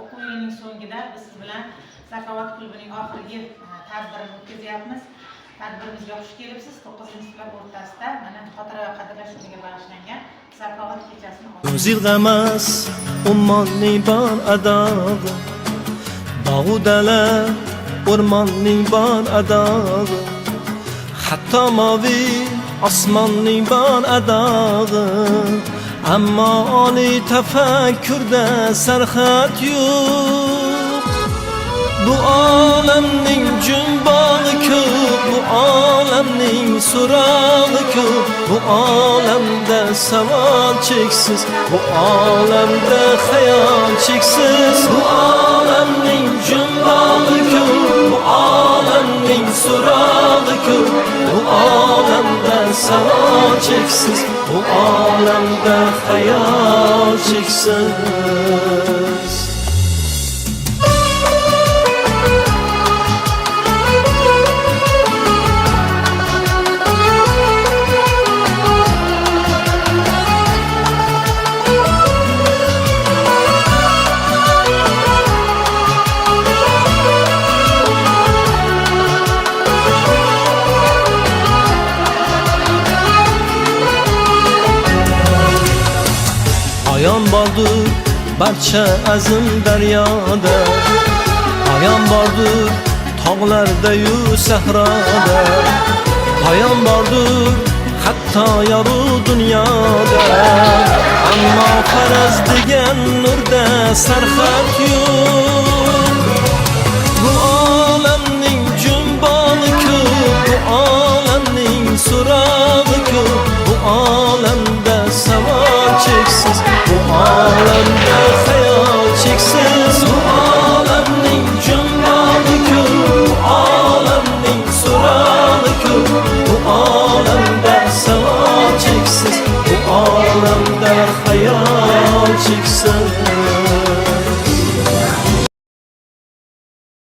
o'quv yilining so'ngida biz siz bilan Zakovat klubining oxirgi tadbirini o'tkazyapmiz. Tadbirimizga xush kelibsiz. 9-sinflar o'rtasida mana xotira va qadrlash kuniga bag'ishlangan Zakovat kechasini Yuzilg'amas ummonning bor adog'i, bog'u dala o'rmonning bor adog'i, hatto moviy osmonning bor adog'i. Ammo oliy tafakkurda sarhad yo'q. Bu olamning jumbog'i ko'p, bu olamning so'rog'i ko'p, bu olamda savol cheksiz, bu olamda xayol cheksiz. Bu olamning jumbog'i ko'p, bu olamning so'rog'i ko'p, bu olamda savol cheksiz, bu olamda xayol cheksiz. Ayon bordur barcha azim daryoda, ayon bordur tog'larda-yu sahroda, ayon bordur hatto yorug' dunyoda. Ammo faraz degan nurda sarhad yo'q. Bu olamning jumbog'i ko'p, bu olamning so'rog'i ko'p, bu olamda savol cheksiz, bu olamda xayol cheksiz. Bu olamning jumbog'i ko'p, bu olamning so'rog'i ko'p, bu olamda savol cheksiz, bu olamda xayol cheksiz.